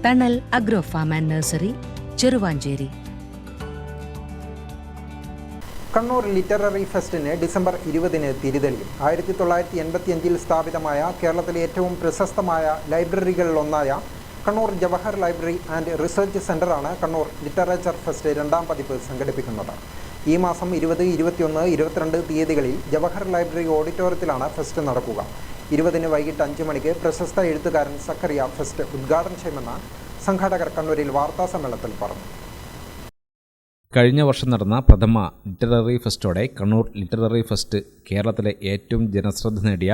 തണൽ agro farm and nursery, Cheruvanchery. Kannur literary ഫെസ്റ്റിന് December 20-ന് തിരിതെളിയും. 1985-ൽ സ്ഥാപിതമായ കേരളത്തിലെ ഏറ്റവും പ്രശസ്തമായ ലൈബ്രറികളിലൊന്നായ Kannur Jawahar library and research സെൻ്ററാണ് കണ്ണൂർ ലിറ്ററേച്ചർ ഫെസ്റ്റ് 2ാം പതിപ്പ് സംഘടിപ്പിക്കുന്നത്. ഈ മാസം 20, 21, 22 തീയതികളിൽ ജവഹർ ലൈബ്രറി ഓഡിറ്റോറിയത്തിലാണ് ഫെസ്റ്റ് നടക്കുക. 20-ന് വൈകിട്ട് 5 മണിക്ക് പ്രശസ്ത എഴുത്തുകാരൻ സക്കറിയ ഫെസ്റ്റ് ഉദ്ഘാടനം ചെയ്യുമെന്ന് സംഘാടകർ കണ്ണൂരിൽ വാർത്താസമ്മേളനത്തിൽ പറഞ്ഞു. കഴിഞ്ഞ വർഷം നടന്ന പ്രഥമ ലിറ്റററി ഫെസ്റ്റോടെ കണ്ണൂർ ലിറ്റററി ഫെസ്റ്റ് കേരളത്തിലെ ഏറ്റവും ജനശ്രദ്ധ നേടിയ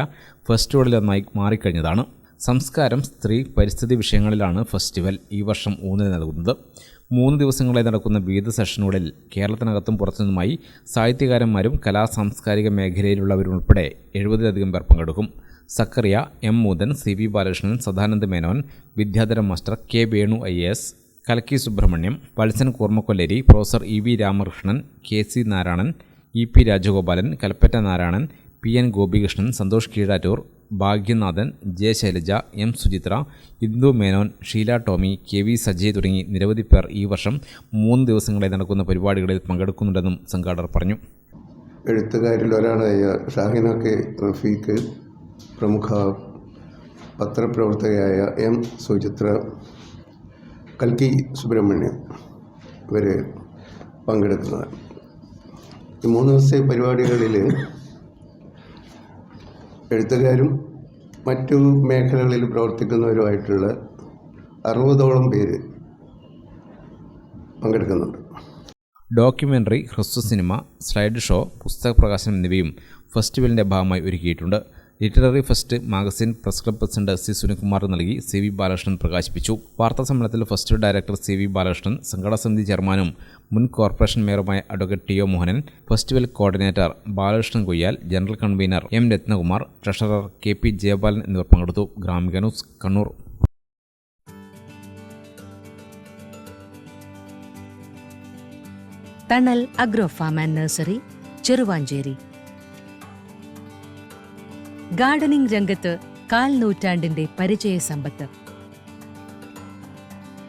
ഫെസ്റ്റുകളിലൊന്നായി മാറിക്കഴിഞ്ഞതാണ്. സംസ്കാരം, സ്ത്രീ, പരിസ്ഥിതി വിഷയങ്ങളിലാണ് ഫെസ്റ്റിവൽ ഈ വർഷം ഊന്നൽ നൽകുന്നത്. 3 ദിവസങ്ങളായി നടക്കുന്ന വിവിധ സെഷനുകളിൽ കേരളത്തിനകത്തും പുറത്തുനിന്നുമായി സാഹിത്യകാരന്മാരും സാംസ്കാരിക മേഖലയിലുള്ളവരും ഉൾപ്പെടെ 70-ലധികം പേർ പങ്കെടുക്കും. Zacharia, M Moothan, CV Balakrishnan, Sadanand Menon, Vidyadharan master, K Venu IAS, Kalakki Subrahmanyam, Valsan Koormakolleri, professor EV Ramakrishnan, KC Narayanan, EP Rajagopalan, Kalpetta Narayanan, PN Gopikrishnan, Santhosh Keezhattoor, Bhagyanathan, J Shailaja, M Suchitra, Indu Menon, Sheela Tomy, KV Sajay തുടങ്ങി നിരവധി പേർ ഈ വർഷം 3 ദിവസങ്ങളായി നടക്കുന്ന പരിപാടികളിൽ പങ്കെടുക്കുന്നുണ്ടെന്നും സംഘാടകർ പറഞ്ഞു. എഴുത്തുകാരിൽ ഒരാളായ ഷാഹിന K റഫീഖ്, പ്രമുഖ പത്രപ്രവർത്തകയായ M സുചിത്ര, കൽക്കി സുബ്രഹ്മണ്യം ഇവർ പങ്കെടുക്കുന്നത്. ഈ 3 ദിവസത്തെ പരിപാടികളിൽ എഴുത്തുകാരും മറ്റു മേഖലകളിൽ പ്രവർത്തിക്കുന്നവരുമായിട്ടുള്ള 60ഓളം പേര് പങ്കെടുക്കുന്നുണ്ട്. ഡോക്യുമെൻ്ററി, ഹ്രസ്വ സിനിമ, സ്ലൈഡ് ഷോ, പുസ്തക പ്രകാശനം എന്നിവയും ഫെസ്റ്റിവലിൻ്റെ ഭാഗമായി ഒരുക്കിയിട്ടുണ്ട്. Literary fest magazine press club president C Sunilkumar നൽകി CV ബാലകൃഷ്ണൻ പ്രകാശിപ്പിച്ചു. വാർത്താസമ്മേളനത്തിൽ ഫെസ്റ്റിവൽ ഡയറക്ടർ CV ബാലകൃഷ്ണൻ, സംഘാടക സമിതി ചെയർമാനും മുൻ കോർപ്പറേഷൻ മേയറുമായ advocate TO Mohanan, festival coordinator Balakrishnan Koyyal, general convener M Ratnakumar, treasurer KP Jayapalan എന്നിവർ പങ്കെടുത്തു. Gramika news, Kannur. Thanal agro farm and nursery, Cheruvanchery. Gardening രംഗത്ത് 1/4 നൂറ്റാണ്ടിന്റെ പരിചയ സമ്പത്ത്.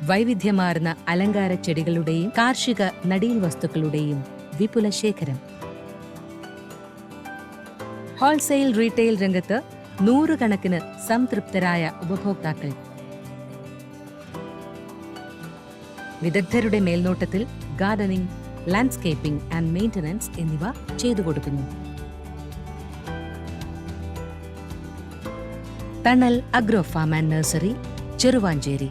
വൈവിധ്യമാർന്ന അലങ്കാര ചെടികളുടെയും കാർഷിക നടീൽ വസ്തുക്കളുടെയും വിപുല ശേഖരം. ഹോൾസെയിൽ റീറ്റെയിൽ രംഗത്ത് 100 കണക്കിന് സംതൃപ്തരായ ഉപഭോക്താക്കൾ. വിദഗ്ധരുടെ മേൽനോട്ടത്തിൽ ഗാർഡനിംഗ്, ലാൻഡ്സ്കേപ്പിംഗ് ആൻഡ് മെയിൻ്റനൻസ് എന്നിവ ചെയ്തു കൊടുക്കുന്നു. Thanal agro farm and nursery, Cheruvanchery.